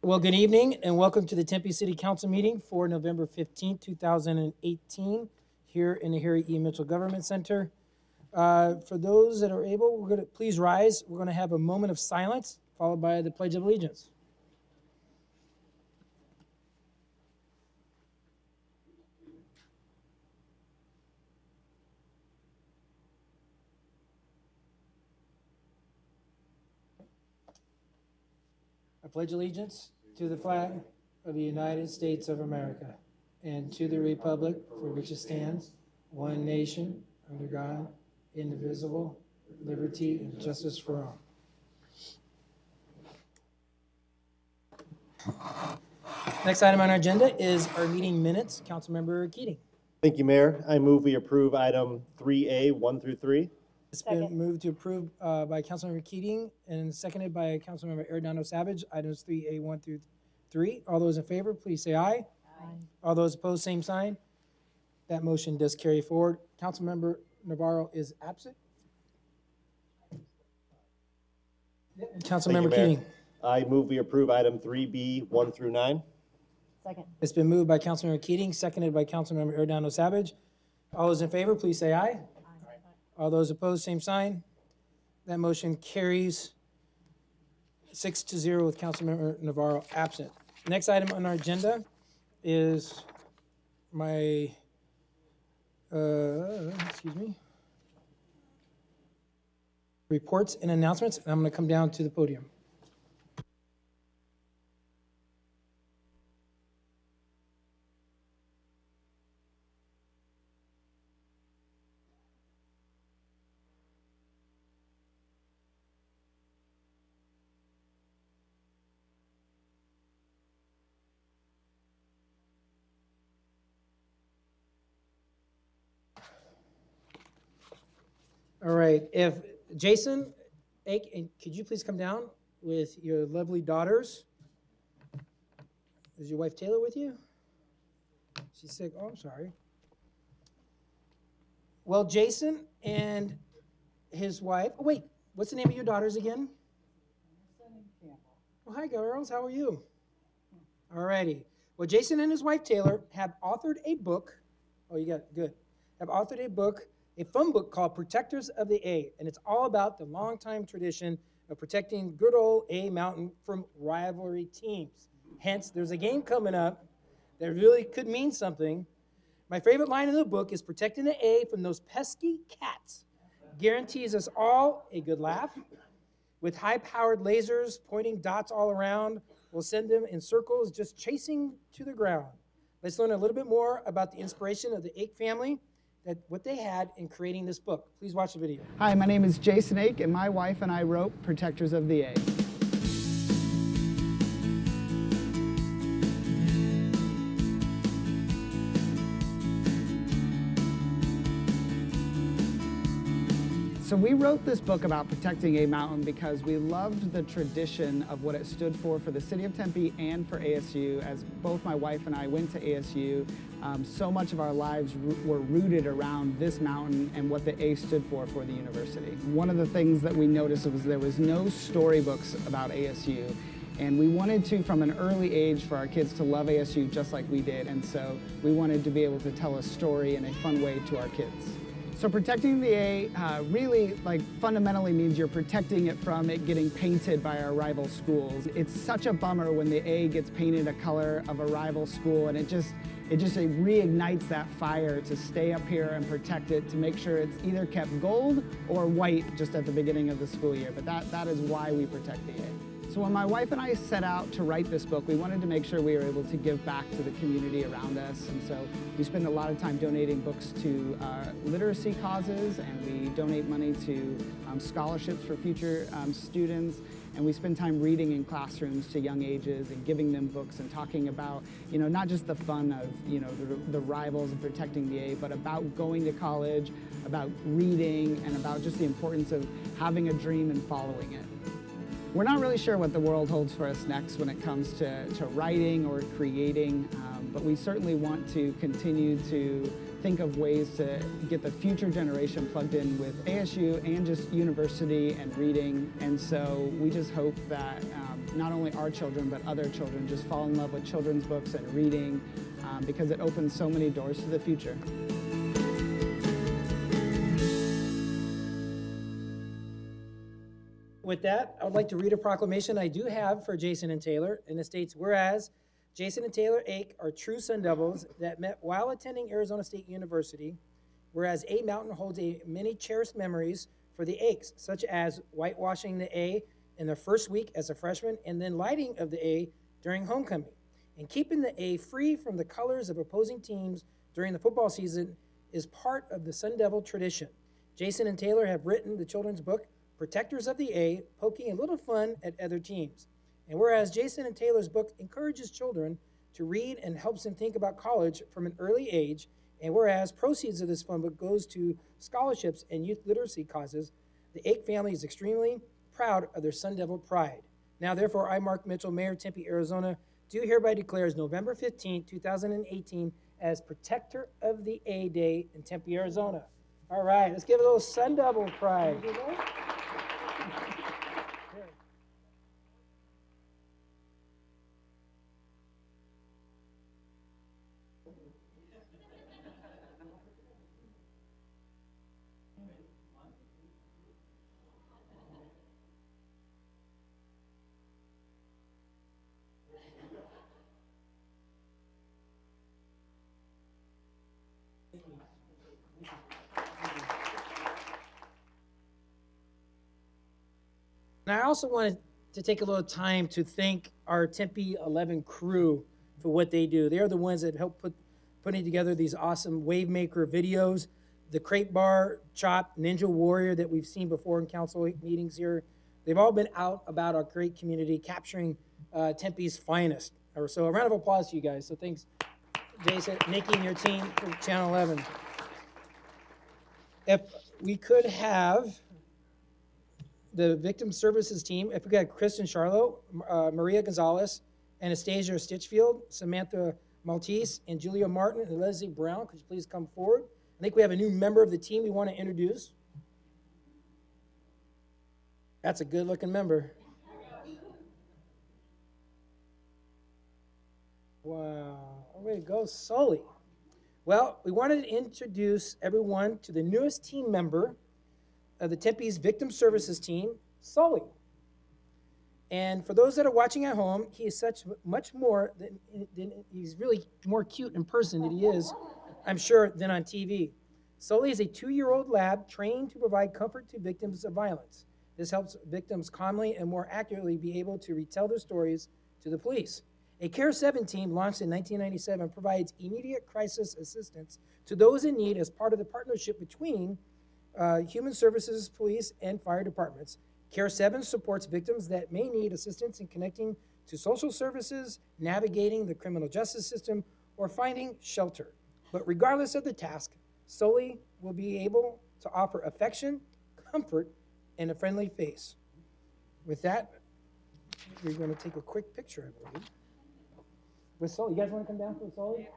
Well, good evening and welcome to the Tempe City Council meeting for November 15th, 2018, here in the Harry E. Mitchell Government Center. For those that are able, we're going to please rise. We're going to have a moment of silence followed by the Pledge of Allegiance. I pledge allegiance to the flag of the United States of America and to the republic for which it stands, one nation, under God, indivisible, with liberty and justice for all. Next item on our agenda is our meeting minutes. Councilmember Keating. Thank you, Mayor. I move we approve item 3A, 1 through 3. It's been moved to approve by Councilmember Keating and seconded by Councilmember Arredondo Savage, items 3A, 1 through 3. All those in favor, please say aye. Aye. All those opposed, same sign. That motion does carry forward. Councilmember Navarro is absent. Councilmember Mayor. Keating. I move we approve item 3B, 1 through 9. Second. It's been moved by Councilmember Keating, seconded by Councilmember Arredondo Savage. All those in favor, please say aye. All those opposed, same sign. That motion carries 6-0 with Councilmember Navarro absent. Next item on our agenda is my, reports and announcements, and I'm going to come down to the podium. All right, if Jason, could you please come down with your lovely daughters? Is your wife Taylor with you? She's sick. Oh, I'm sorry. Well, Jason and his wife. Oh, wait, what's the name of your daughters again? Well, hi, girls. How are you? All righty. Well, Jason and his wife Taylor have authored a book. Oh, you got it. Good. Have authored a book, a fun book called Protectors of the A, and it's all about the longtime tradition of protecting good old A Mountain from rivalry teams. Hence, there's a game coming up that really could mean something. My favorite line in the book is protecting the A from those pesky cats. Guarantees us all a good laugh. With high-powered lasers pointing dots all around, we'll send them in circles just chasing to the ground. Let's learn a little bit more about the inspiration of the Ake family, that what they had in creating this book. Please watch the video. Hi, my name is Jason Ake, and my wife and I wrote Protectors of the A. So we wrote this book about protecting A Mountain because we loved the tradition of what it stood for the city of Tempe and for ASU. As both my wife and I went to ASU, so much of our lives were rooted around this mountain and what the A stood for the university. One of the things that we noticed was there was no storybooks about ASU. And we wanted to, from an early age, for our kids to love ASU just like we did. And so we wanted to be able to tell a story in a fun way to our kids. So protecting the A really, fundamentally means you're protecting it from it getting painted by our rival schools. It's such a bummer when the A gets painted a color of a rival school, and it just reignites that fire to stay up here and protect it, to make sure it's either kept gold or white just at the beginning of the school year. But that is why we protect the A. So when my wife and I set out to write this book, we wanted to make sure we were able to give back to the community around us. And so we spend a lot of time donating books to literacy causes, and we donate money to scholarships for future students. And we spend time reading in classrooms to young ages and giving them books and talking about, not just the fun of, the rivals and protecting the A, but about going to college, about reading, and about just the importance of having a dream and following it. We're not really sure what the world holds for us next when it comes to writing or creating, but we certainly want to continue to think of ways to get the future generation plugged in with ASU and just university and reading. And so we just hope that not only our children, but other children just fall in love with children's books and reading because it opens so many doors to the future. With that, I would like to read a proclamation I do have for Jason and Taylor, and it states, whereas Jason and Taylor Ake are true Sun Devils that met while attending Arizona State University, whereas A Mountain holds many cherished memories for the Akes, such as whitewashing the A in their first week as a freshman and then lighting of the A during homecoming. And keeping the A free from the colors of opposing teams during the football season is part of the Sun Devil tradition. Jason and Taylor have written the children's book, Protectors of the A, poking a little fun at other teams. And whereas Jason and Taylor's book encourages children to read and helps them think about college from an early age, and whereas proceeds of this fun book goes to scholarships and youth literacy causes, the Ake family is extremely proud of their Sun Devil pride. Now, therefore, I, Mark Mitchell, Mayor, Tempe, Arizona, do hereby declare November 15, 2018 as Protector of the A Day in Tempe, Arizona. All right, let's give a little Sun Devil pride. And I also wanted to take a little time to thank our Tempe 11 crew for what they do. They are the ones that help putting together these awesome Wavemaker videos, the Crate Bar, Chop, Ninja Warrior that we've seen before in council meetings here. They've all been out about our great community, capturing Tempe's finest. So a round of applause to you guys. So thanks, Jason, Nikki, and your team for Channel 11. If we could have the victim services team, if we got Kristen Charlo, Maria Gonzalez, Anastasia Stitchfield, Samantha Maltese, and Julia Martin, and Leslie Brown, could you please come forward? I think we have a new member of the team we want to introduce. That's a good-looking member. Wow, way to go, Sully. Well, we wanted to introduce everyone to the newest team member of the Tempe's Victim Services team, Sully. And for those that are watching at home, he is much more than he's really more cute in person than he is, I'm sure, than on TV. Sully is a 2-year-old lab trained to provide comfort to victims of violence. This helps victims calmly and more accurately be able to retell their stories to the police. A CARE 7 team launched in 1997 provides immediate crisis assistance to those in need as part of the partnership between Human Services, Police, and Fire departments. CARE 7 supports victims that may need assistance in connecting to social services, navigating the criminal justice system, or finding shelter. But regardless of the task, Sully will be able to offer affection, comfort, and a friendly face. With that, we're going to take a quick picture, I believe. With Sully. You guys want to come down for Sully?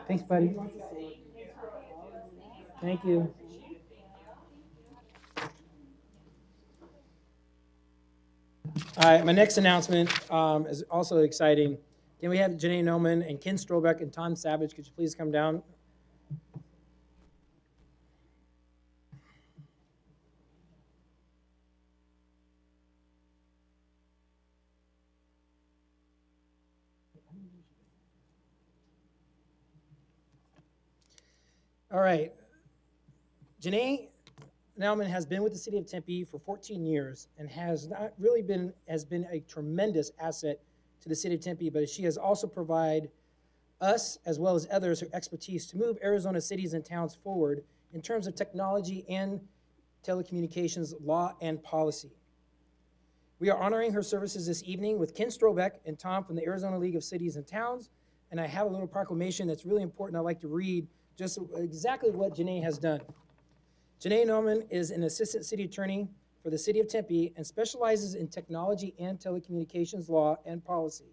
Thanks, buddy. Thank you. All right, my next announcement is also exciting. Can we have Janae Noman and Ken Strobeck and Tom Savage? Could you please come down? All right. Janae Nauman has been with the city of Tempe for 14 years and has been a tremendous asset to the city of Tempe, but she has also provided us, as well as others, her expertise to move Arizona cities and towns forward in terms of technology and telecommunications law and policy. We are honoring her services this evening with Ken Strobeck and Tom from the Arizona League of Cities and Towns, and I have a little proclamation that's really important I'd like to read, just exactly what Janae has done. Janae Nauman is an assistant city attorney for the city of Tempe and specializes in technology and telecommunications law and policy.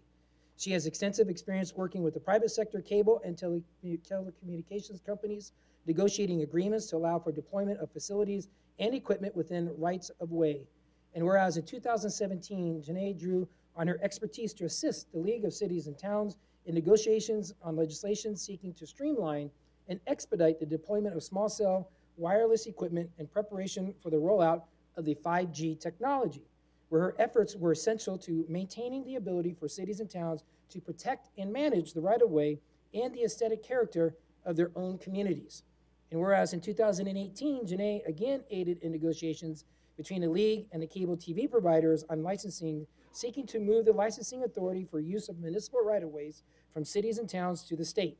She has extensive experience working with the private sector cable and telecommunications companies, negotiating agreements to allow for deployment of facilities and equipment within rights of way. And whereas in 2017, Janae drew on her expertise to assist the League of Cities and Towns in negotiations on legislation seeking to streamline and expedite the deployment of small cell wireless equipment in preparation for the rollout of the 5G technology, where her efforts were essential to maintaining the ability for cities and towns to protect and manage the right-of-way and the aesthetic character of their own communities. And whereas in 2018, Janae again aided in negotiations between the League and the cable TV providers on licensing, seeking to move the licensing authority for use of municipal right-of-ways from cities and towns to the state.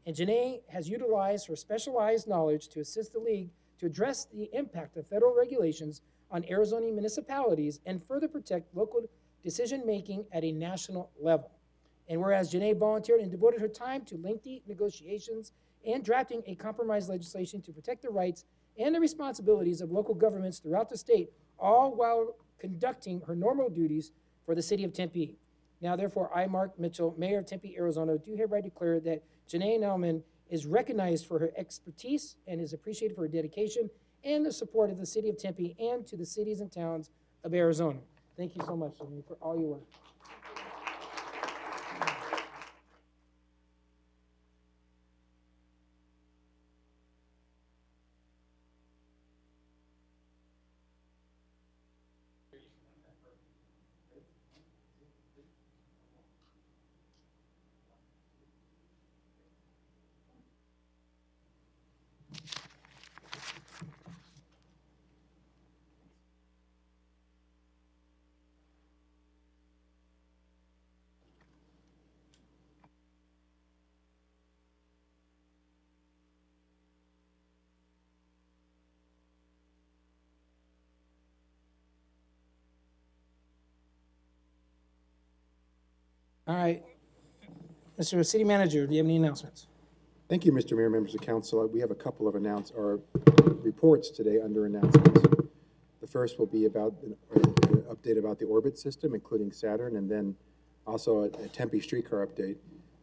And Janae has utilized her specialized knowledge to assist the League to address the impact of federal regulations on Arizona municipalities and further protect local decision-making at a national level. And whereas Janae volunteered and devoted her time to lengthy negotiations and drafting a compromise legislation to protect the rights and the responsibilities of local governments throughout the state, all while conducting her normal duties for the city of Tempe. Now, therefore, I, Mark Mitchell, Mayor of Tempe, Arizona, do hereby declare that Janae Nauman is recognized for her expertise and is appreciated for her dedication and the support of the city of Tempe and to the cities and towns of Arizona. Thank you so much, Janae, for all your work. All right. Mr. City Manager, do you have any announcements? Thank you, Mr. Mayor, members of council. We have a couple of reports today under announcements. The first will be about an update about the orbit system, including Saturn, and then also a Tempe streetcar update.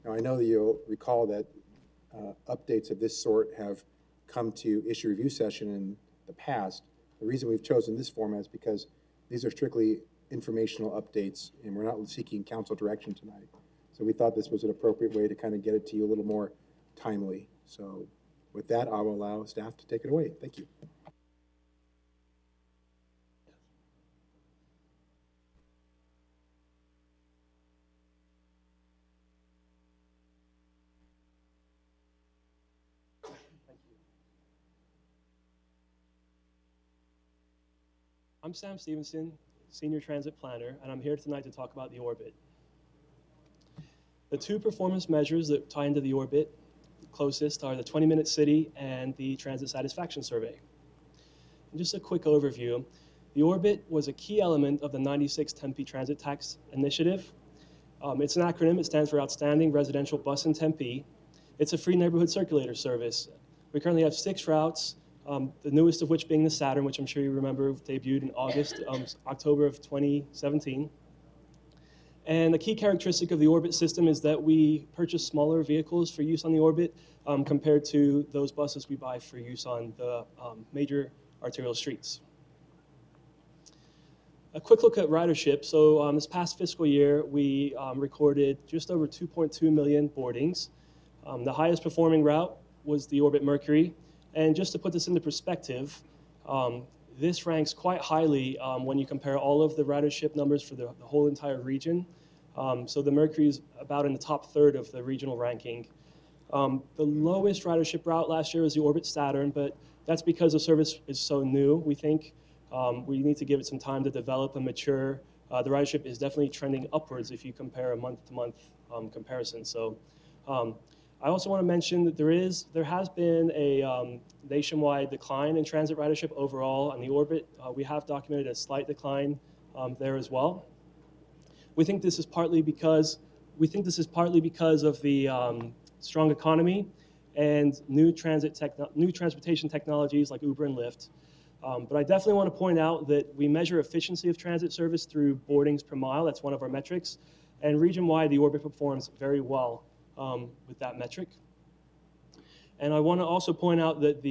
Now, I know that you'll recall that updates of this sort have come to issue review session in the past. The reason we've chosen this format is because these are strictly informational updates, and we're not seeking council direction tonight. So we thought this was an appropriate way to kind of get it to you a little more timely. So with that, I will allow staff to take it away. Thank you. I'm Sam Stevenson, Senior Transit Planner, and I'm here tonight to talk about the Orbit. The two performance measures that tie into the Orbit closest are the 20-minute city and the Transit Satisfaction Survey. And just a quick overview, the Orbit was a key element of the 96 Tempe Transit Tax Initiative. It's an acronym. It stands for Outstanding Residential Bus in Tempe. It's a free neighborhood circulator service. We currently have 6 routes, the newest of which being the Saturn, which I'm sure you remember debuted in October of 2017. And the key characteristic of the Orbit system is that we purchase smaller vehicles for use on the Orbit compared to those buses we buy for use on the major arterial streets. A quick look at ridership. So this past fiscal year, we recorded just over 2.2 million boardings. The highest performing route was the Orbit Mercury. And just to put this into perspective, this ranks quite highly when you compare all of the ridership numbers for the whole entire region. So the Mercury is about in the top third of the regional ranking. The lowest ridership route last year was the Orbit Saturn, but that's because the service is so new, we think. We need to give it some time to develop and mature. The ridership is definitely trending upwards if you compare a month-to-month comparison. So I also want to mention that there has been a nationwide decline in transit ridership overall on the Orbit. We have documented a slight decline there as well. We think this is partly because of the strong economy and new transportation technologies like Uber and Lyft. But I definitely want to point out that we measure efficiency of transit service through boardings per mile. That's one of our metrics. And region-wide, the Orbit performs very well with that metric. And I want to also point out that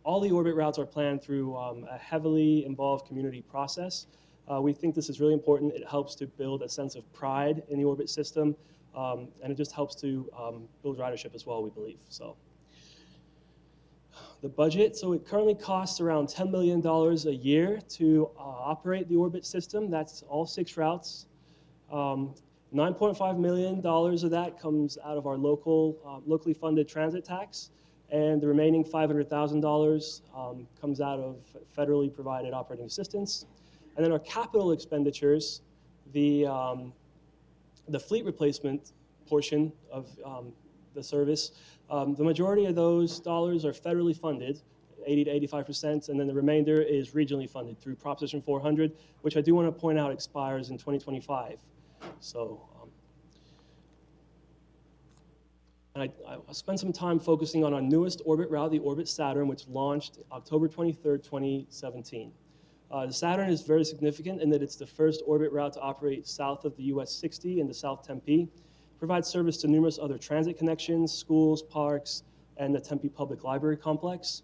all the Orbit routes are planned through a heavily involved community process. We think this is really important. It helps to build a sense of pride in the Orbit system, and it just helps to build ridership as well, we believe. So the budget, so it currently costs around $10 million a year to operate the Orbit system. That's all 6 routes. $9.5 million of that comes out of our locally funded transit tax, and the remaining $500,000 comes out of federally provided operating assistance. And then our capital expenditures, the fleet replacement portion of the service, the majority of those dollars are federally funded, 80 to 85%, and then the remainder is regionally funded through Proposition 400, which I do want to point out expires in 2025. So, and I'll spend some time focusing on our newest Orbit route, the Orbit Saturn, which launched October 23rd, 2017. The Saturn is very significant in that it's the first Orbit route to operate south of the US 60 into South Tempe. Provides service to numerous other transit connections, schools, parks, and the Tempe Public Library complex.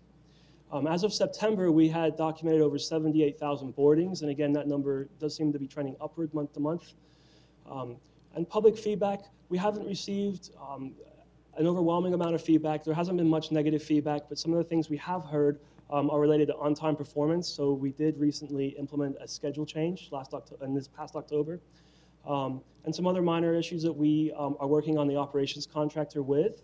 As of September, we had documented over 78,000 boardings, and again, that number does seem to be trending upward month to month. And public feedback, we haven't received an overwhelming amount of feedback. There hasn't been much negative feedback, but some of the things we have heard are related to on-time performance. So we did recently implement a schedule change in this past October. And some other minor issues that we are working on the operations contractor with.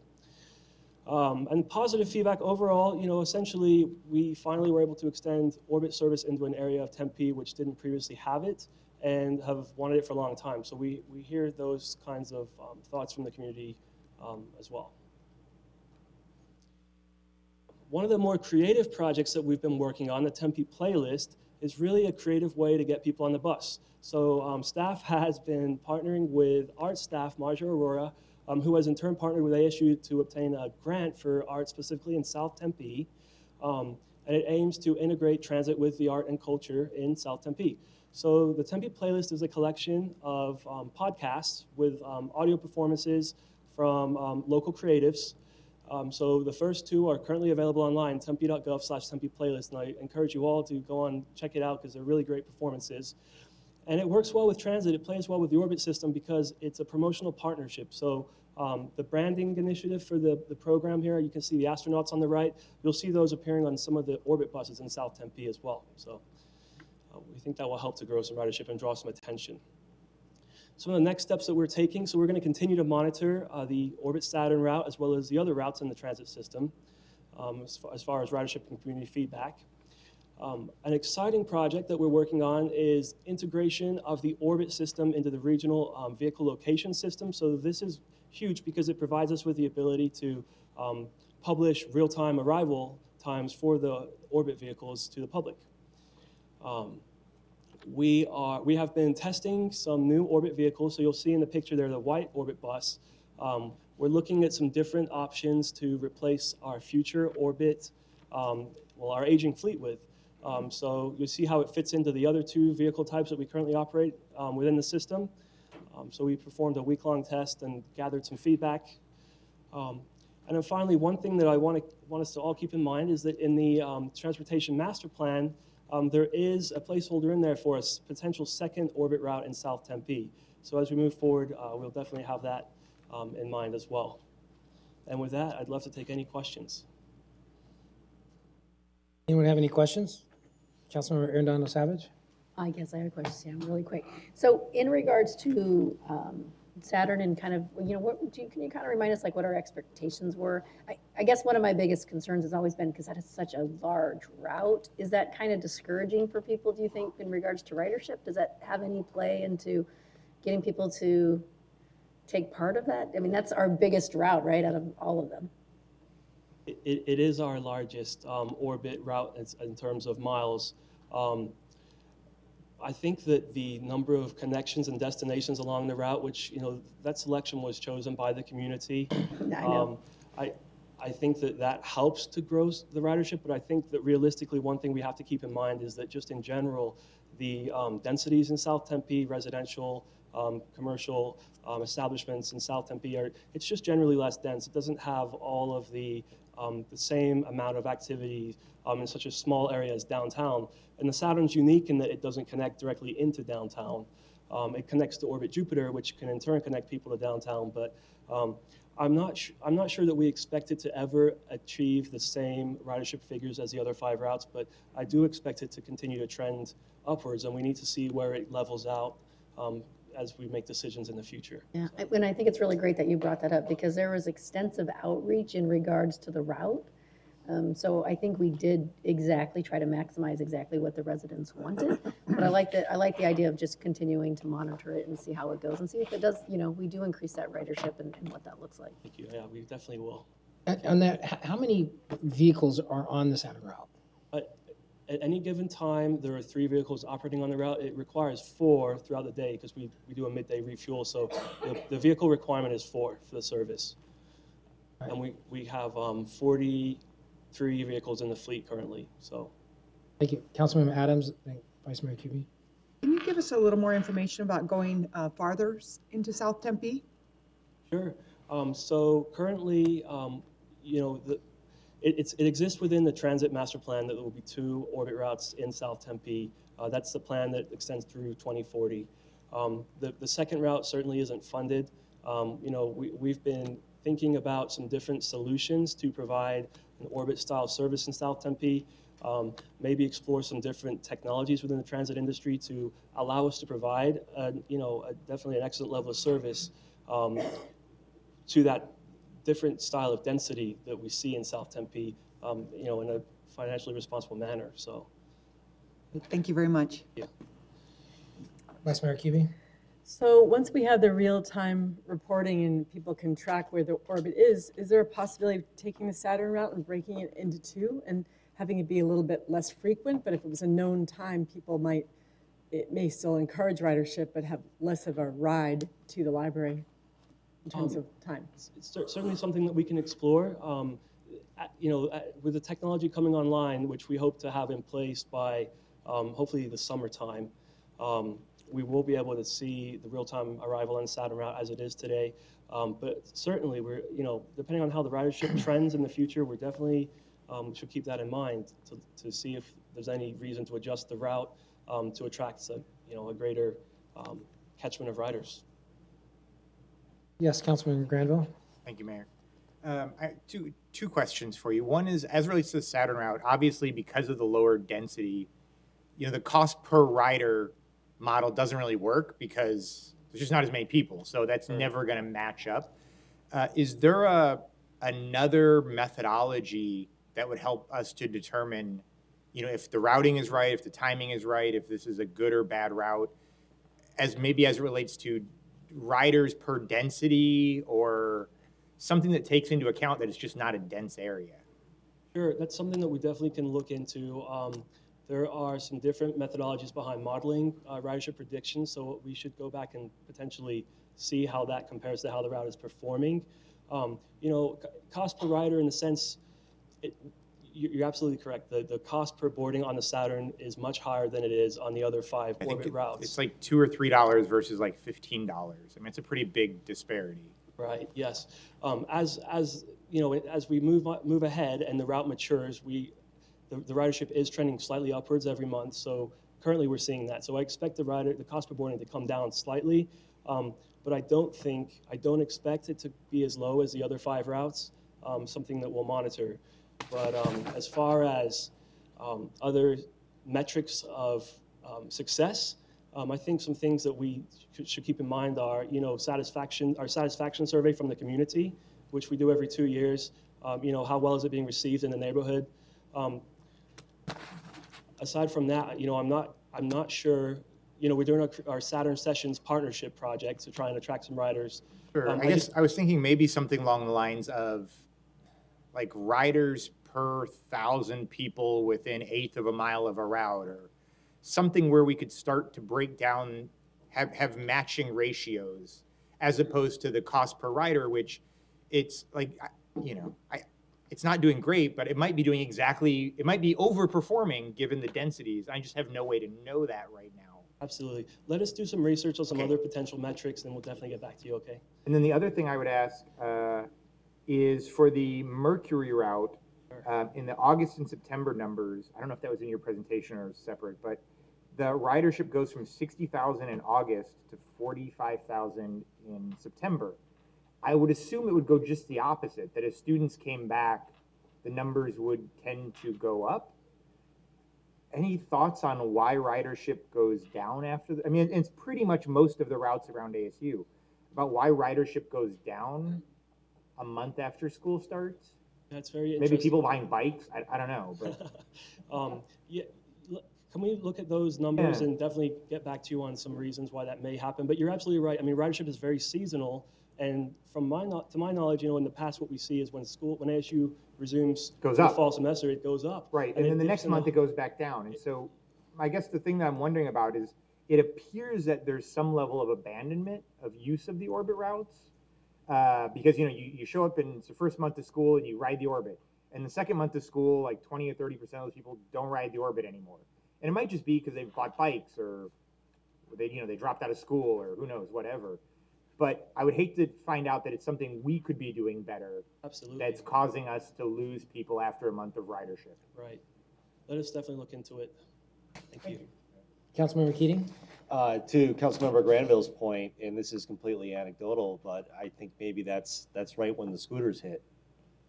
And positive feedback overall, essentially we finally were able to extend Orbit service into an area of Tempe which didn't previously have it and have wanted it for a long time. So we hear those kinds of thoughts from the community as well. One of the more creative projects that we've been working on, the Tempe Playlist, is really a creative way to get people on the bus. So staff has been partnering with art staff, Marja Aurora, who has in turn partnered with ASU to obtain a grant for art specifically in South Tempe. And it aims to integrate transit with the art and culture in South Tempe. So the Tempe Playlist is a collection of podcasts with audio performances from local creatives. So the first 2 are currently available online, tempe.gov/Tempe Playlist, and I encourage you all to go on, check it out, because they're really great performances. And it works well with transit. It plays well with the Orbit system because it's a promotional partnership. So the branding initiative for the program here, you can see the astronauts on the right. You'll see those appearing on some of the Orbit buses in South Tempe as well. So we think that will help to grow some ridership and draw some attention. Some of the next steps that we're taking, so we're going to continue to monitor the Orbit Saturn route as well as the other routes in the transit system as far as ridership and community feedback. An exciting project that we're working on is integration of the Orbit system into the regional vehicle location system. So this is huge because it provides us with the ability to publish real-time arrival times for the Orbit vehicles to the public. We have been testing some new Orbit vehicles. So you'll see in the picture there the white Orbit bus. We're looking at some different options to replace our future Orbit, our aging fleet with. So you'll see how it fits into the other 2 vehicle types that we currently operate within the system. So we performed a week-long test and gathered some feedback. And then finally, one thing that I want us to all keep in mind is that in the Transportation Master Plan, there is a placeholder in there for a potential second Orbit route in South Tempe. So as we move forward, we'll definitely have that in mind as well. And with that, I'd love to take any questions. Anyone have any questions? Councilmember Arredondo Savage? I guess I have a question, Sam, really quick. So in regards to Saturn and kind of, can you kind of remind us like what our expectations were? I guess one of my biggest concerns has always been, because that is such a large route, is that kind of discouraging for people, do you think, in regards to ridership? Does that have any play into getting people to take part of that? I mean, that's our biggest route, right, out of all of them. It is our largest orbit route in terms of miles. I think that the number of connections and destinations along the route, which, that selection was chosen by the community. I know. I think that helps to grow the ridership, but I think that realistically, one thing we have to keep in mind is that just in general, the densities in South Tempe, residential, commercial establishments in South Tempe, it's just generally less dense. It doesn't have all of the same amount of activity in such a small area as downtown. And the Saturn's unique in that it doesn't connect directly into downtown. It connects to Orbit Jupiter, which can in turn connect people to downtown. But I'm not sure that we expect it to ever achieve the same ridership figures as the other 5 routes, but I do expect it to continue to trend upwards, and we need to see where it levels out as we make decisions in the future. Yeah, and I think it's really great that you brought that up, because there was extensive outreach in regards to the route. So I think we did exactly try to maximize exactly what the residents wanted. But I like the idea of just continuing to monitor it and see how it goes and see if it does, we do increase that ridership and what that looks like. Thank you. Yeah, we definitely will. On that, how many vehicles are on the Saturn route? At any given time, there are 3 vehicles operating on the route. It requires 4 throughout the day because we do a midday refuel. So the vehicle requirement is 4 for the service. Right. And we have 43 vehicles in the fleet currently. So, thank you. Councilmember Adams, Vice Mayor Kuby. Can you give us a little more information about going farther into South Tempe? Sure. So currently, it exists within the transit master plan that there will be 2 orbit routes in South Tempe. That's the plan that extends through 2040. The second route certainly isn't funded. We've been thinking about some different solutions to provide an orbit-style service in South Tempe. Maybe explore some different technologies within the transit industry to allow us to provide, definitely an excellent level of service to that different style of density that we see in South Tempe, in a financially responsible manner. So, thank you very much. Yeah. Vice Mayor Kuby. So once we have the real-time reporting and people can track where the orbit is there a possibility of taking the Saturn route and breaking it into 2 and having it be a little bit less frequent? But if it was a known time, it may still encourage ridership, but have less of a ride to the library in terms of time. It's certainly something that we can explore. With the technology coming online, which we hope to have in place by hopefully the summertime, we will be able to see the real-time arrival on the Saturn route as it is today. But certainly, we're depending on how the ridership trends in the future, we're definitely should keep that in mind to see if there's any reason to adjust the route to attract a greater catchment of riders. Yes, Councilman Granville. Thank you, Mayor. Two questions for you. One is, as it relates to the Saturn route, obviously because of the lower density, the cost per rider model doesn't really work because there's just not as many people. So that's never going to match up. Is there another methodology that would help us to determine, if the routing is right, if the timing is right, if this is a good or bad route, as it relates to riders per density, or something that takes into account that it's just not a dense area? Sure, that's something that we definitely can look into. There are some different methodologies behind modeling ridership predictions, so we should go back and potentially see how that compares to how the route is performing. Cost per rider, in the sense, you're absolutely correct. The cost per boarding on the Saturn is much higher than it is on the other 5 orbit routes. It's like $2 or $3 versus like $15. I mean, it's a pretty big disparity. Right. Yes. As we move ahead and the route matures, the ridership is trending slightly upwards every month. So currently we're seeing that. So I expect the cost per boarding to come down slightly, but I don't expect it to be as low as the other 5 routes. Something that we'll monitor. But as far as other metrics of success, I think some things that we should keep in mind are, our satisfaction survey from the community, which we do every 2 years. How well is it being received in the neighborhood? Aside from that, I'm not sure. We're doing our Saturn Sessions partnership project to try and attract some riders. Sure. I guess I was thinking maybe something along the lines of like riders per 1,000 people within 1/8 of a mile of a route, or something where we could start to break down, have matching ratios, as opposed to the cost per rider, which it's like, it's not doing great, but it might be it might be overperforming given the densities. I just have no way to know that right now. Absolutely. Let us do some research on some other potential metrics, and we'll definitely get back to you, okay? And then the other thing I would ask is for the Mercury route, in the August and September numbers, I don't know if that was in your presentation or separate, but the ridership goes from 60,000 in August to 45,000 in September. I would assume it would go just the opposite, that as students came back, the numbers would tend to go up. Any thoughts on why ridership goes down after I mean, it's pretty much most of the routes around ASU, about why ridership goes down a month after school starts? That's very interesting. Maybe people buying bikes? I don't know. But yeah, can we look at those numbers and definitely get back to you on some reasons why that may happen? But you're absolutely right. I mean, ridership is very seasonal. And to my knowledge, in the past, what we see is when ASU resumes the fall semester, it goes up. Right, and then the next month it goes back down. And so I guess the thing that I'm wondering about is, it appears that there's some level of abandonment of use of the Orbit routes, because you show up and it's the first month of school and you ride the Orbit. And the second month of school, like 20 or 30% of those people don't ride the Orbit anymore. And it might just be because they've bought bikes, or they dropped out of school, or who knows, whatever. But I would hate to find out that it's something we could be doing better. Absolutely. That's causing us to lose people after a month of ridership. Right. Let us definitely look into it. Thank you. Councilmember Keating? To Councilmember Granville's point, and this is completely anecdotal, but I think maybe that's right when the scooters hit.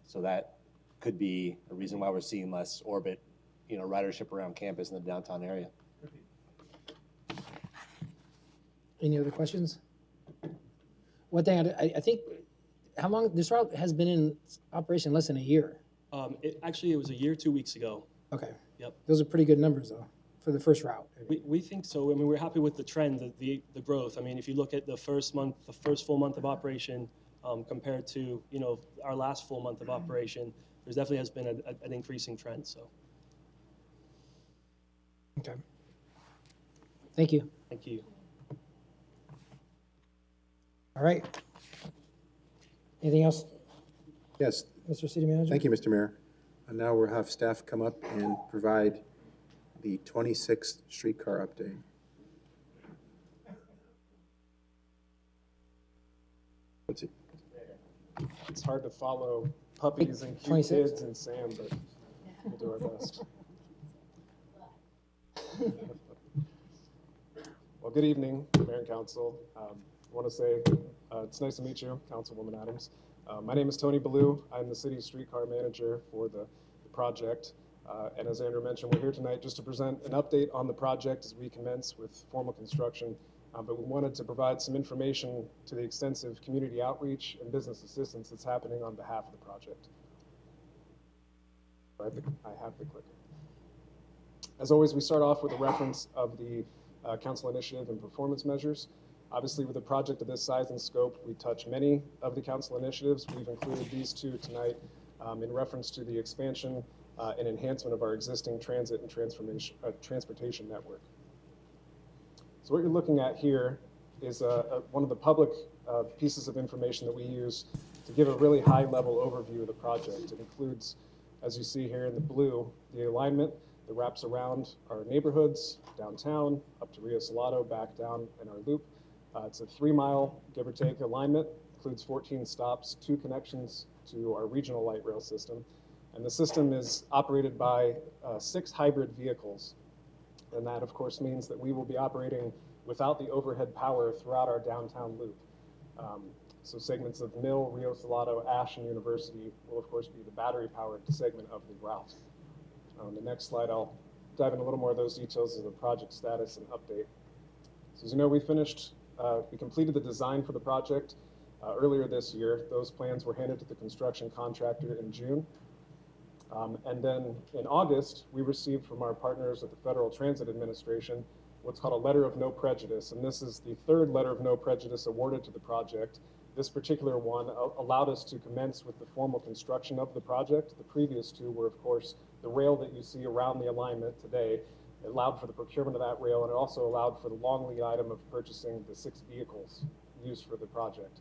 So that could be a reason why we're seeing less Orbit, ridership around campus in the downtown area. Any other questions? One thing I think, how long this route has been in operation? Less than a year. It was a year, 2 weeks ago. Okay. Yep. Those are pretty good numbers though for the first route. We think so. I mean, we're happy with the trend, the growth. I mean, if you look at the first full month of operation compared to our last full month of operation, there definitely has been an increasing trend. So. Okay. Thank you. Thank you. All right. Anything else? Yes. Mr. City Manager? Thank you, Mr. Mayor. And now we'll have staff come up and provide the 26th streetcar update. What's it? It's hard to follow puppies and cute 26? kids and Sam, but we'll do our best. Well, good evening, Mayor and Council. I want to say it's nice to meet you, Councilwoman Adams. My name is Tony Ballou. I'm the city's streetcar manager for the project. And as Andrew mentioned, we're here tonight just to present an update on the project as we commence with formal construction. But we wanted to provide some information to the extensive community outreach and business assistance that's happening on behalf of the project. I have the clicker. As always, we start off with a reference of the council initiative and performance measures. Obviously, with a project of this size and scope, we touch many of the council initiatives. We've included these two tonight in reference to the expansion and enhancement of our existing transit and transportation network. So what you're looking at here is one of the public pieces of information that we use to give a really high-level overview of the project. It includes, as you see here in the blue, the alignment that wraps around our neighborhoods, downtown, up to Rio Salado, back down in our loop. It's a 3-mile, give or take, alignment, includes 14 stops, 2 connections to our regional light rail system. And the system is operated by 6 hybrid vehicles. And that, of course, means that we will be operating without the overhead power throughout our downtown loop. So segments of Mill, Rio Salado, Ash, and University will, of course, be the battery-powered segment of the route. On the next slide, I'll dive in a little more of those details of the project status and update. So as you know, we completed the design for the project earlier this year. Those plans were handed to the construction contractor in June. And then in August, we received from our partners at the Federal Transit Administration what's called a letter of no prejudice. And this is the third letter of no prejudice awarded to the project. This particular one allowed us to commence with the formal construction of the project. The previous two were, of course, the rail that you see around the alignment today. It allowed for the procurement of that rail, and it also allowed for the long lead item of purchasing the 6 vehicles used for the project.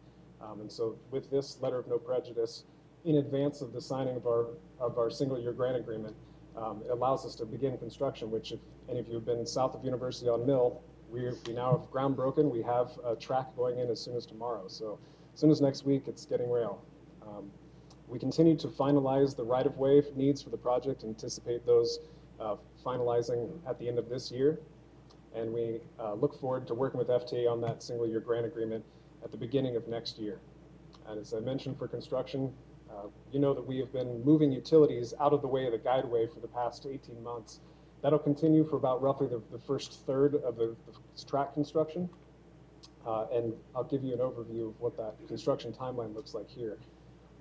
And so with this letter of no prejudice, in advance of the signing of our single-year grant agreement, it allows us to begin construction, which if any of you have been south of University on Mill, we now have ground broken. We have a track going in as soon as tomorrow. So as soon as next week, it's getting rail. We continue to finalize the right-of-way needs for the project, anticipate those finalizing at the end of this year. And we look forward to working with FTA on that single-year grant agreement at the beginning of next year. And as I mentioned for construction, you know that we have been moving utilities out of the way of the guideway for the past 18 months. That'll continue for about roughly the first third of the track construction. And I'll give you an overview of what that construction timeline looks like here.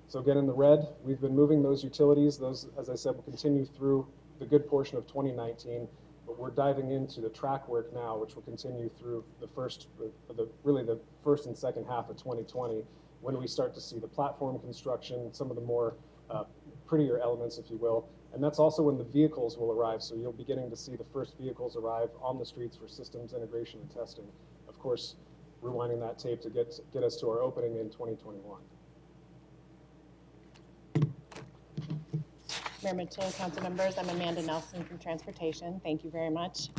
So again, in the red, we've been moving those utilities. Those, as I said, will continue through the good portion of 2019, but we're diving into the track work now, which will continue through really the first and second half of 2020, when we start to see the platform construction, some of the more prettier elements, if you will. And that's also when the vehicles will arrive. So you'll be getting to see the first vehicles arrive on the streets for systems integration and testing. Of course, rewinding that tape to get us to our opening in 2021. Mayor Mitchell, council members, I'm Amanda Nelson from Transportation. Thank you very much.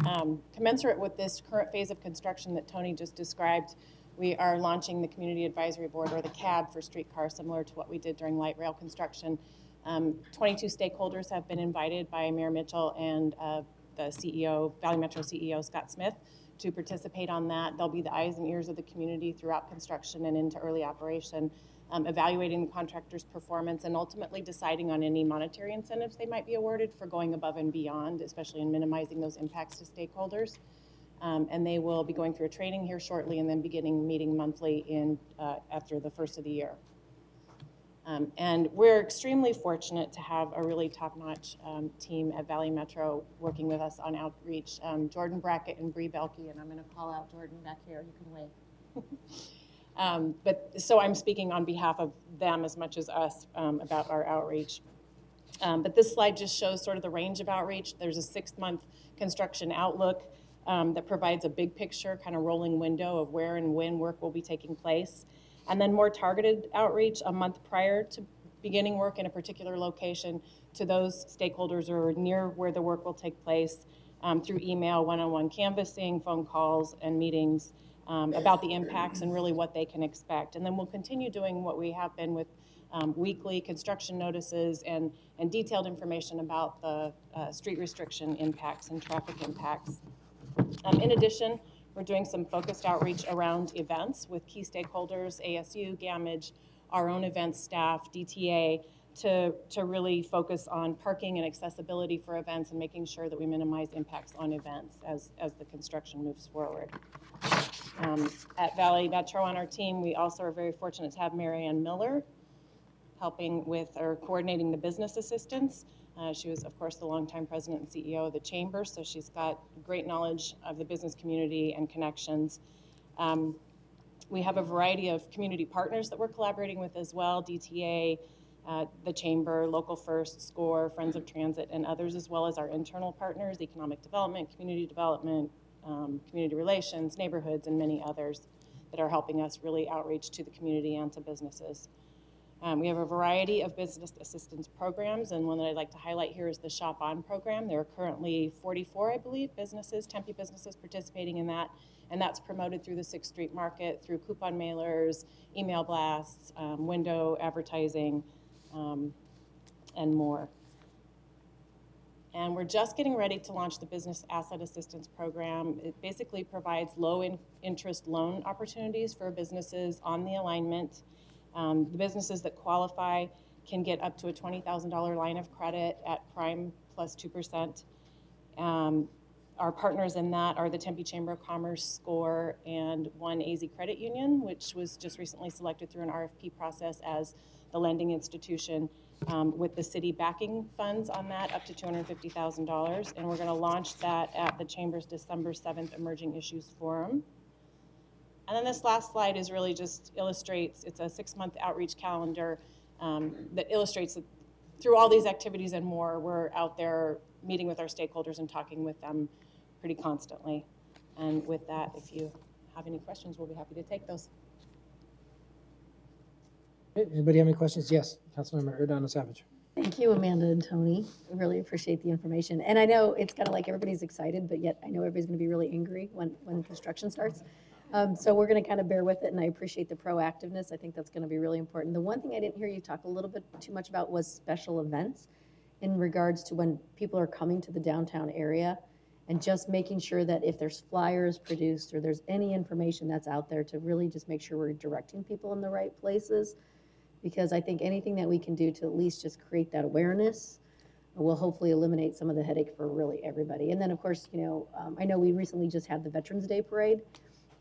Commensurate with this current phase of construction that Tony just described, we are launching the Community Advisory Board, or the CAB, for streetcars, similar to what we did during light rail construction. 22 stakeholders have been invited by Mayor Mitchell and the CEO, Valley Metro CEO, Scott Smith, to participate on that. They'll be the eyes and ears of the community throughout construction and into early operation, evaluating the contractor's performance and ultimately deciding on any monetary incentives they might be awarded for going above and beyond, especially in minimizing those impacts to stakeholders. And they will be going through a training here shortly and then beginning meeting monthly after the first of the year. And we're extremely fortunate to have a really top-notch team at Valley Metro working with us on outreach. Jordan Brackett and Bree Belke, and I'm going to call out Jordan back here. You can wave. So I'm speaking on behalf of them as much as us about our outreach. But this slide just shows sort of the range of outreach. There's a 6-month construction outlook that provides a big picture, kind of rolling window of where and when work will be taking place. And then more targeted outreach a month prior to beginning work in a particular location to those stakeholders who are near where the work will take place through email, one-on-one canvassing, phone calls, and meetings about the impacts and really what they can expect. And then we'll continue doing what we have been with weekly construction notices and detailed information about the street restriction impacts and traffic impacts. In addition, we're doing some focused outreach around events with key stakeholders, ASU, GAMAGE, our own events staff, DTA, to really focus on parking and accessibility for events and making sure that we minimize impacts on events as the construction moves forward. At Valley Metro on our team, we also are very fortunate to have Marianne Miller helping with or coordinating the business assistance. She was, of course, the longtime president and CEO of the Chamber, so she's got great knowledge of the business community and connections. We have a variety of community partners that we're collaborating with as well, DTA, the Chamber, Local First, SCORE, Friends of Transit, and others, as well as our internal partners, economic development, community relations, neighborhoods, and many others that are helping us really outreach to the community and to businesses. We have a variety of business assistance programs, and one that I'd like to highlight here is the Shop On program. There are currently 44, I believe, Tempe businesses participating in that, and that's promoted through the 6th Street Market, through coupon mailers, email blasts, window advertising, and more. And we're just getting ready to launch the Business Asset Assistance Program. It basically provides low-interest loan opportunities for businesses on the alignment. The businesses that qualify can get up to a $20,000 line of credit at prime plus 2%. Our partners in that are the Tempe Chamber of Commerce, SCORE, and One AZ Credit Union, which was just recently selected through an RFP process as the lending institution, with the city backing funds on that up to $250,000. And we're going to launch that at the Chamber's December 7th Emerging Issues Forum. And then this last slide is really just illustrates, it's a 6-month outreach calendar that illustrates that through all these activities and more, we're out there meeting with our stakeholders and talking with them pretty constantly. And with that, if you have any questions, we'll be happy to take those. Anybody have any questions? Yes, Councilmember Erdana Savage. Thank you, Amanda and Tony. I really appreciate the information. And I know it's kind of like everybody's excited, but yet I know everybody's going to be really angry when construction starts. So we're going to kind of bear with it, and I appreciate the proactiveness. I think that's going to be really important. The one thing I didn't hear you talk a little bit too much about was special events in regards to when people are coming to the downtown area, and just making sure that if there's flyers produced or there's any information that's out there, to really just make sure we're directing people in the right places. Because I think anything that we can do to at least just create that awareness will hopefully eliminate some of the headache for really everybody. And then, of course, you know, I know we recently just had the Veterans Day Parade,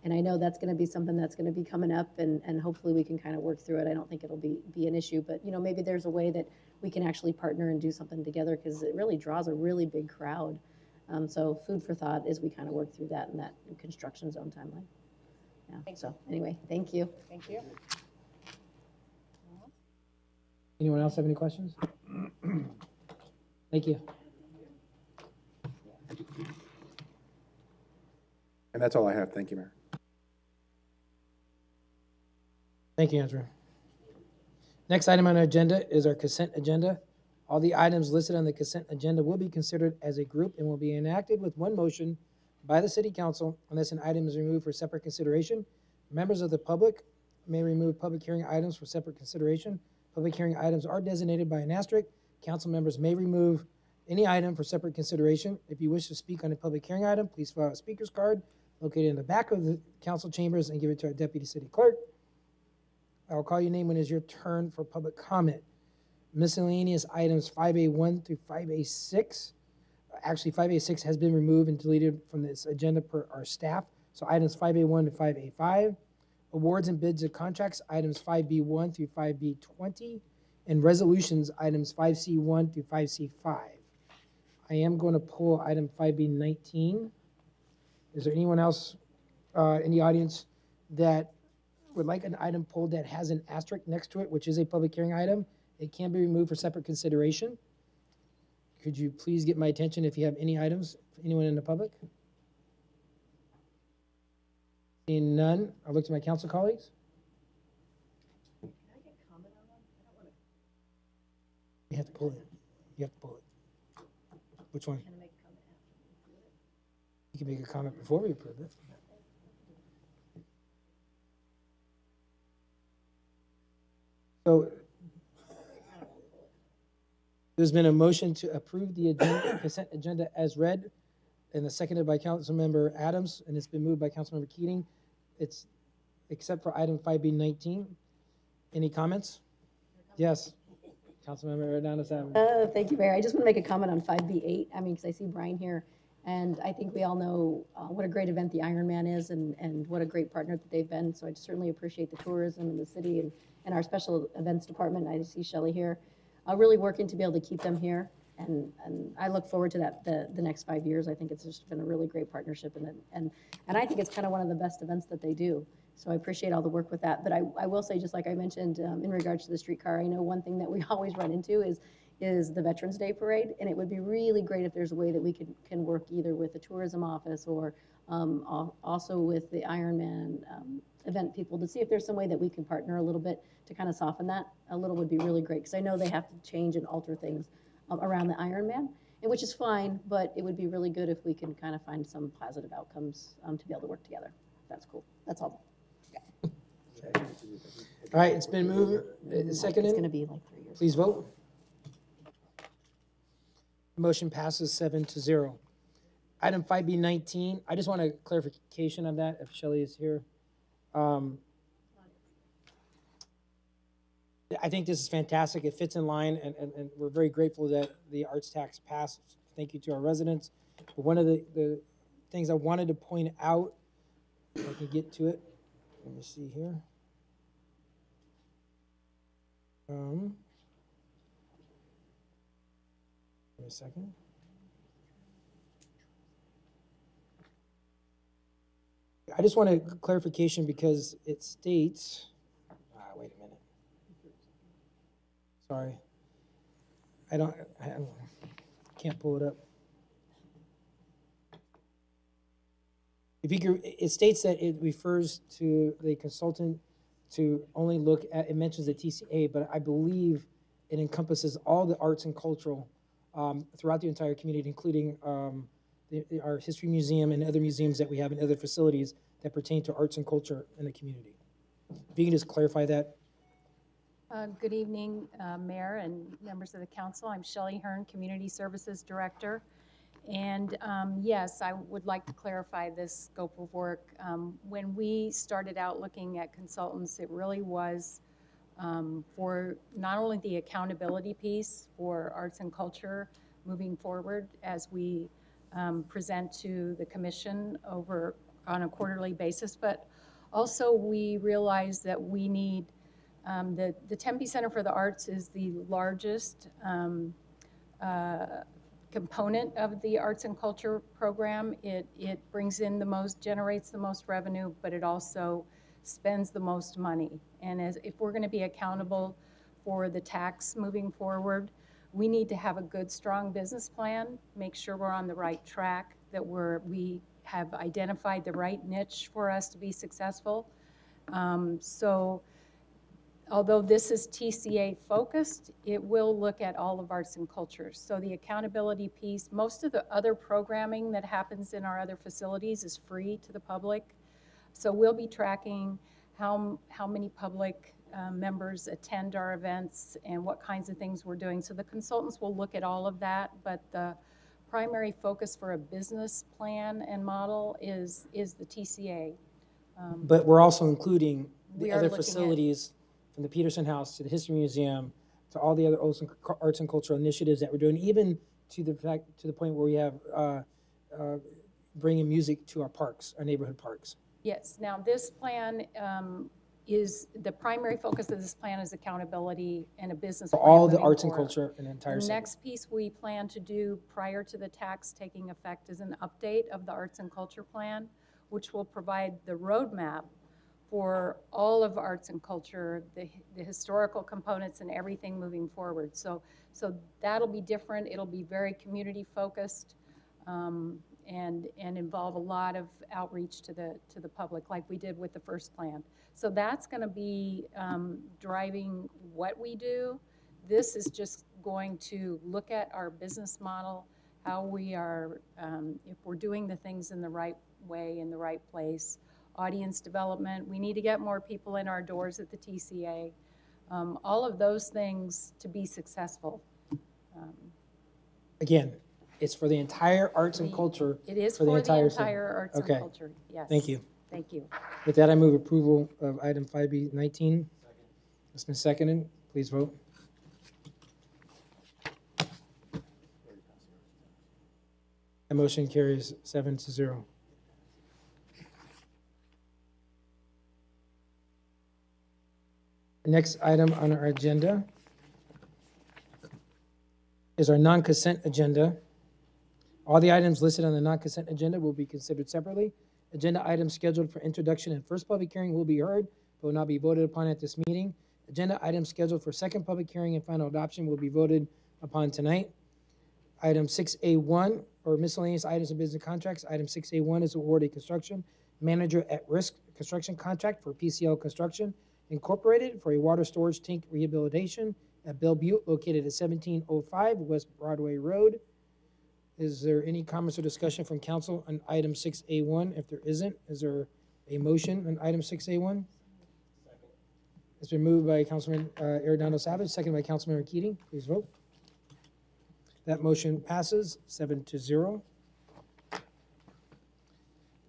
and I know that's going to be something that's going to be coming up, and hopefully we can kind of work through it. I don't think it'll be an issue, but, you know, maybe there's a way that we can actually partner and do something together, because it really draws a really big crowd. So food for thought as we kind of work through that in that construction zone timeline. Yeah. So anyway, thank you. Thank you. Anyone else have any questions? Thank you. And that's all I have. Thank you, Mayor. Thank you, Andrew. Next item on our agenda is our consent agenda. All the items listed on the consent agenda will be considered as a group and will be enacted with one motion by the City Council unless an item is removed for separate consideration. Members of the public may remove public hearing items for separate consideration. Public hearing items are designated by an asterisk. Council members may remove any item for separate consideration. If you wish to speak on a public hearing item, please fill out a speaker's card located in the back of the council chambers and give it to our deputy city clerk. I will call your name when it is your turn for public comment. Miscellaneous items 5A1 through 5A6. Actually, 5A6 has been removed and deleted from this agenda per our staff. So items 5A1 to 5A5. Awards and bids of contracts, items 5B1 through 5B20, and resolutions, items 5C1 through 5C5. I am going to pull item 5B19. Is there anyone else in the audience that would like an item pulled that has an asterisk next to it, which is a public hearing item? It can be removed for separate consideration. Could you please get my attention if you have any items, anyone in the public? Seeing none, I'll look to my council colleagues. Can I get comment on that? I don't want to. You have to pull it. You have to pull it. Which one? Can I make a comment after? You can make a comment before we approve it. So there's been a motion to approve the agenda, consent agenda as read, and seconded by Councilmember Adams, and it's been moved by Councilmember Keating. It's except for item 5B19. Any comments? Yes. Councilmember Erdana Savage. Thank you, Mayor. I just want to make a comment on 5B8. I mean, because I see Brian here, and I think we all know what a great event the Ironman is, and what a great partner that they've been. So I certainly appreciate the tourism in the city and our special events department. I see Shelley here. Really working to be able to keep them here. And I look forward to that the next 5 years. I think it's just been a really great partnership, and I think it's kind of one of the best events that they do. So I appreciate all the work with that. But I will say, just like I mentioned in regards to the streetcar, I know one thing that we always run into is the Veterans Day Parade, and it would be really great if there's a way that we can work either with the tourism office or also with the Ironman event people to see if there's some way that we can partner a little bit to kind of soften that a little. Would be really great, because I know they have to change and alter things around the Ironman, and which is fine, but it would be really good if we can kind of find some positive outcomes to be able to work together. That's cool. That's all. Okay. All right, it's been moved, seconded. It's going to be like 3 years. Please vote. Motion passes 7-0. Item 5B19, I just want a clarification on that, if Shelley is here. I think this is fantastic. It fits in line, and we're very grateful that the arts tax passed Thank you to our residents. But one of the things I wanted to point out, if I can get to it, let me see here. Give me a second. I just want a clarification because it states, wait a minute. Sorry. I can't pull it up. If you could, it states that it refers to the consultant to only look at, it mentions the TCA, but I believe it encompasses all the arts and cultural throughout the entire community, including our history museum and other museums that we have in other facilities that pertain to arts and culture in the community. If you can just clarify that. Good evening, Mayor and members of the council. I'm Shelley Hearn, Community Services Director. And yes, I would like to clarify this scope of work. When we started out looking at consultants, it really was for not only the accountability piece for arts and culture moving forward as we present to the commission on a quarterly basis, but also we realized that we need the Tempe Center for the Arts is the largest component of the arts and culture program. It brings in the most, generates the most revenue, but it also spends the most money. And if we're going to be accountable for the tax moving forward, we need to have a good, strong business plan, make sure we're on the right track, that we have identified the right niche for us to be successful. So although this is TCA focused, it will look at all of arts and cultures. So the accountability piece, most of the other programming that happens in our other facilities is free to the public. So we'll be tracking how many public members attend our events and what kinds of things we're doing. So the consultants will look at all of that, but the primary focus for a business plan and model is the TCA. But we're also including the We are other looking at- facilities from the Peterson House to the History Museum to all the other arts and cultural initiatives that we're doing, even to the point where we have bringing music to our parks, our neighborhood parks. Yes, now this plan is, the primary focus of this plan is accountability and a business For plan all the moving arts and forward. culture in the entire The city. next piece we plan to do prior to the tax taking effect is an update of the arts and culture plan, which will provide the roadmap for all of arts and culture, the historical components and everything moving forward. So that'll be different. It'll be very community focused and involve a lot of outreach to the public, like we did with the first plan. So that's going to be driving what we do. This is just going to look at our business model, how we are, if we're doing the things in the right way, in the right place. Audience development, we need to get more people in our doors at the TCA. All of those things to be successful. Again, it's for the entire arts and culture. It is for the entire city. arts Okay. and culture, yes. Thank you. Thank you. With that, I move approval of item 5B19. It's been seconded. Please vote. That motion carries 7-0. The next item on our agenda is our non-consent agenda. All the items listed on the non-consent agenda will be considered separately. Agenda items scheduled for introduction and first public hearing will be heard, but will not be voted upon at this meeting. Agenda items scheduled for second public hearing and final adoption will be voted upon tonight. Item 6A1, or miscellaneous items and business contracts. Item 6A1 is award a construction manager at risk construction contract for PCL Construction Incorporated for a water storage tank rehabilitation at Belle Butte located at 1705 West Broadway Road. Is there any comments or discussion from council on item 6A1? If there isn't, is there a motion on item 6A1? It's been moved by Councilman Arredondo Savage, seconded by Councilmember Keating. Please vote. That motion passes 7-0.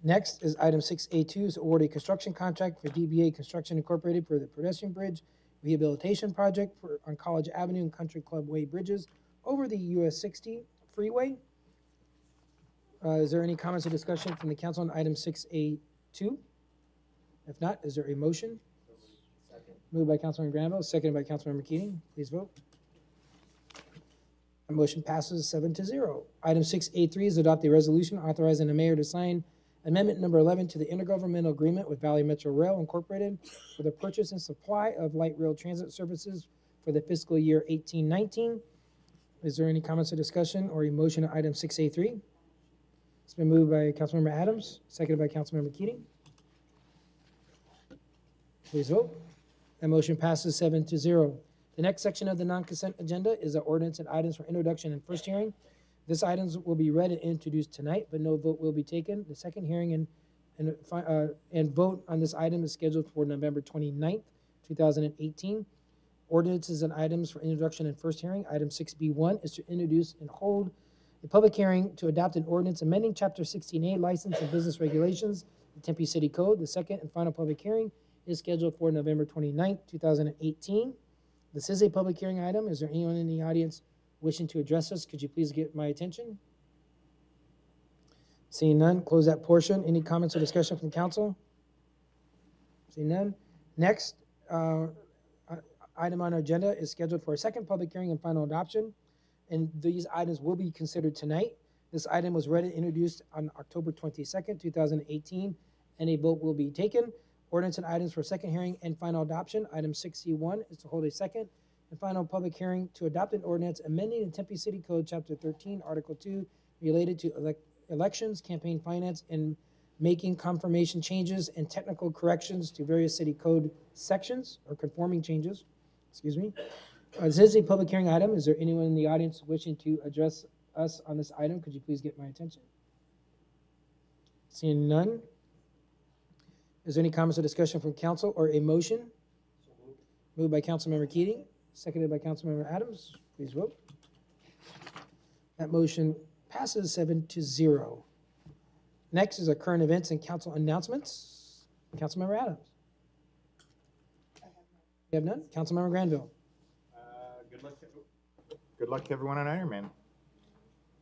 Next is item 6A2, is award a construction contract for DBA Construction Incorporated for the pedestrian bridge rehabilitation project on College Avenue and Country Club Way bridges over the US 60 freeway. Is there any comments or discussion from the council on item 6A2? If not, is there a motion? Moved by Councilmember Granville, seconded by Councilmember Keating. Please vote. The motion passes 7-0. Item 6A3 is adopt a resolution authorizing the mayor to sign amendment number 11 to the intergovernmental agreement with Valley Metro Rail Incorporated for the purchase and supply of light rail transit services for the fiscal year 18-19. Is there any comments or discussion or a motion on item 6A3? It's been moved by Councilmember Adams, seconded by Councilmember Keating. Please vote. That motion passes 7-0. The next section of the non-consent agenda is the ordinance and items for introduction and first hearing. This items will be read and introduced tonight, but no vote will be taken. The second hearing and vote on this item is scheduled for November 29th, 2018. Ordinances and items for introduction and first hearing. Item 6B1 is to introduce and hold a public hearing to adopt an ordinance amending Chapter 16A License and Business Regulations, the Tempe City Code. The second and final public hearing is scheduled for November 29th, 2018. This is a public hearing item. Is there anyone in the audience wishing to address us? Could you please get my attention? Seeing none, close that portion. Any comments or discussion from council? Seeing none. Next, item on our agenda is scheduled for a second public hearing and final adoption, and these items will be considered tonight. This item was read and introduced on October 22nd, 2018, and a vote will be taken. Ordinance and items for second hearing and final adoption. Item 6C1 is to hold a second and final public hearing to adopt an ordinance amending the Tempe City Code, Chapter 13, Article 2, related to elections, campaign finance, and making confirmation changes and technical corrections to various city code sections, or conforming changes, excuse me. This is a public hearing item. Is there anyone in the audience wishing to address us on this item? Could you please get my attention? Seeing none. Is there any comments or discussion from council or a motion? Moved by Councilmember Keating, seconded by Councilmember Adams. Please vote. That motion passes 7-0. Next is our current events and council announcements. Councilmember Adams. You have none? Councilmember Granville. Good luck to everyone on Ironman.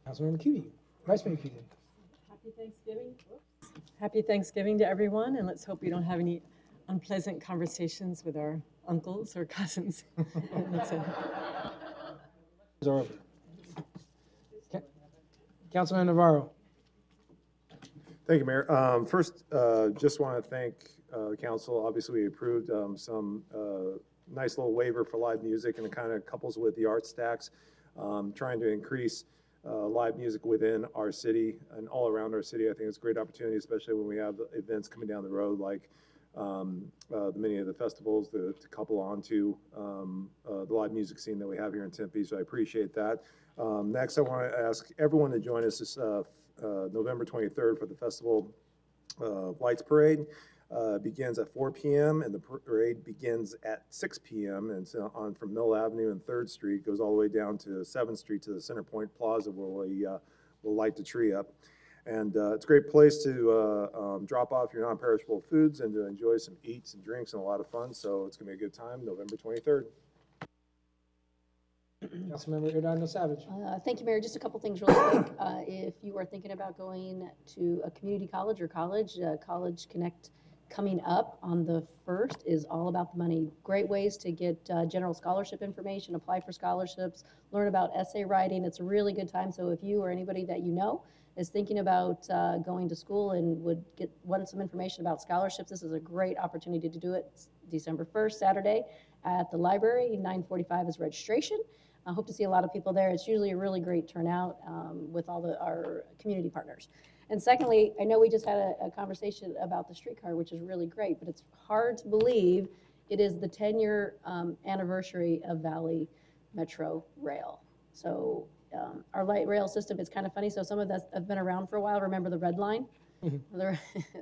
Councilmember Keating. Vice Mayor Keating. Happy Thanksgiving. Happy Thanksgiving to everyone, and let's hope we don't have any unpleasant conversations with our uncles or cousins. That's it. Councilman Navarro. Thank you, Mayor. First, just want to thank the council. Obviously, we approved some nice little waiver for live music, and it kind of couples with the art stacks, trying to increase live music within our city and all around our city. I think it's a great opportunity, especially when we have events coming down the road, like many of the festivals to couple onto the live music scene that we have here in Tempe. So I appreciate that. Next, I want to ask everyone to join us this November 23rd for the Festival Lights Parade. Begins at 4 p.m. and the parade begins at 6 p.m. and it's on from Mill Avenue and 3rd Street, goes all the way down to 7th Street to the Centerpoint Plaza, where we'll light the tree up. And it's a great place to drop off your non-perishable foods and to enjoy some eats and drinks and a lot of fun. So it's going to be a good time, November 23rd. Councilmember Hidalgo Savage. Thank you, Mayor. Just a couple things really quick. If you are thinking about going to a community college or college, College Connect coming up on the 1st is all about the money. Great ways to get general scholarship information, apply for scholarships, learn about essay writing. It's a really good time. So if you or anybody that you know is thinking about going to school and want some information about scholarships, this is a great opportunity to do it. It's December 1st, Saturday, at the library. 9:45 is registration. I hope to see a lot of people there. It's usually a really great turnout with all our community partners. And secondly, I know we just had a conversation about the streetcar, which is really great, but it's hard to believe it is the 10-year anniversary of Valley Metro Rail. So our light rail system is kind of funny. So some of us have been around for a while. Remember the Red Line? The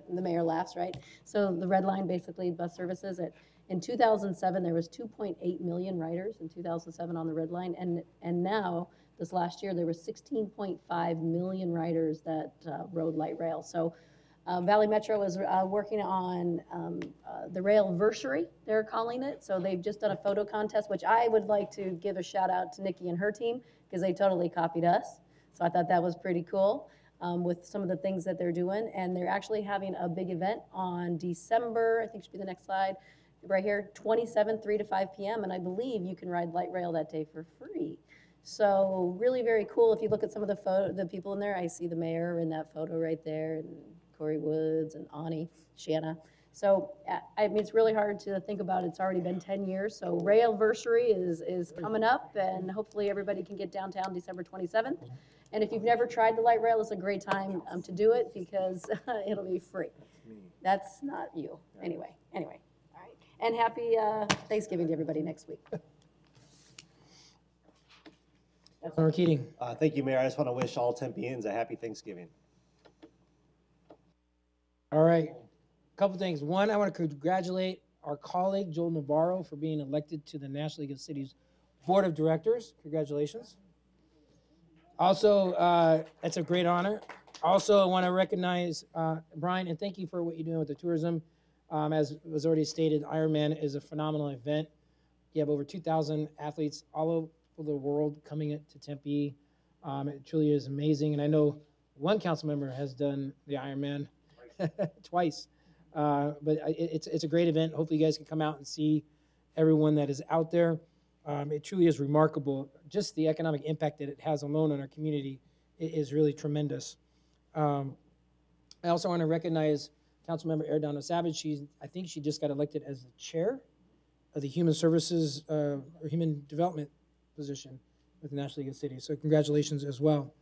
mayor laughs, right? So the Red Line, basically bus services. In 2007, there was 2.8 million riders in 2007 on the Red Line, and now this last year there was 16.5 million riders that rode light rail. So Valley Metro is working on the Railversary, they're calling it. So they've just done a photo contest, which I would like to give a shout out to Nikki and her team because they totally copied us. So I thought that was pretty cool. with some of the things that they're doing. And they're actually having a big event on December, I think should be the next slide, right here, 27th, 3 to 5 p.m. And I believe you can ride light rail that day for free. So really very cool. If you look at some of the people in there, I see the mayor in that photo right there, and Corey Woods and Ani, Shanna. So I mean, it's really hard to think about. It's already been 10 years. So Railversary is coming up, and hopefully everybody can get downtown December 27th. And if you've never tried the light rail, it's a great time to do it because it'll be free. That's not you. Anyway. All right. And happy Thanksgiving to everybody next week. Councilmember Keating. Thank you, Mayor. I just want to wish all Tempeans a happy Thanksgiving. All right. A couple things. One, I want to congratulate our colleague, Joel Navarro, for being elected to the National League of Cities Board of Directors. Congratulations. Also, that's a great honor. Also, I want to recognize Brian, and thank you for what you're doing with the tourism. As was already stated, Ironman is a phenomenal event. You have over 2,000 athletes all over the world coming to Tempe. It truly is amazing. And I know one council member has done the Ironman twice. But it's a great event. Hopefully you guys can come out and see everyone that is out there. It truly is remarkable. Just the economic impact that it has alone on our community is really tremendous. I also want to recognize Councilmember Erdano Savage. I think she just got elected as the chair of the Human Services or Human Development position with the National League of Cities. So congratulations as well.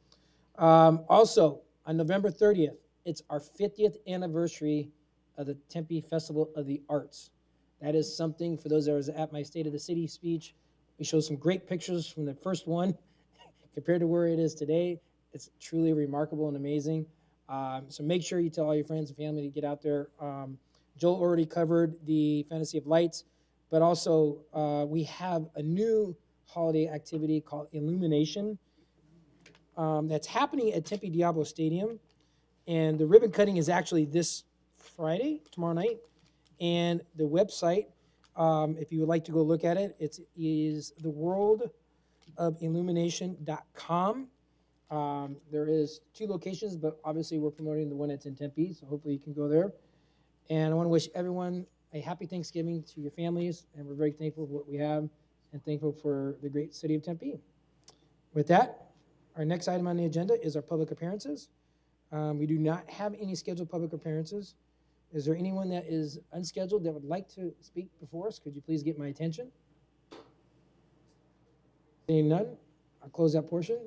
Also, on November 30th, it's our 50th anniversary of the Tempe Festival of the Arts. That is something, for those that was at my State of the City speech, we showed some great pictures from the first one compared to where it is today. It's truly remarkable and amazing. So make sure you tell all your friends and family to get out there. Joel already covered the Fantasy of Lights, but also we have a new holiday activity called Illumination that's happening at Tempe Diablo Stadium. And the ribbon cutting is actually this Friday, tomorrow night. And the website, if you would like to go look at it, it is theworldofellumination.com. There is 2 locations, but obviously we're promoting the one that's in Tempe, so hopefully you can go there. And I want to wish everyone a happy Thanksgiving to your families, and we're very thankful for what we have and thankful for the great city of Tempe. With that, our next item on the agenda is our public appearances. We do not have any scheduled public appearances. Is there anyone that is unscheduled that would like to speak before us? Could you please get my attention? Seeing none, I'll close that portion.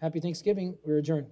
Happy Thanksgiving. We're adjourned.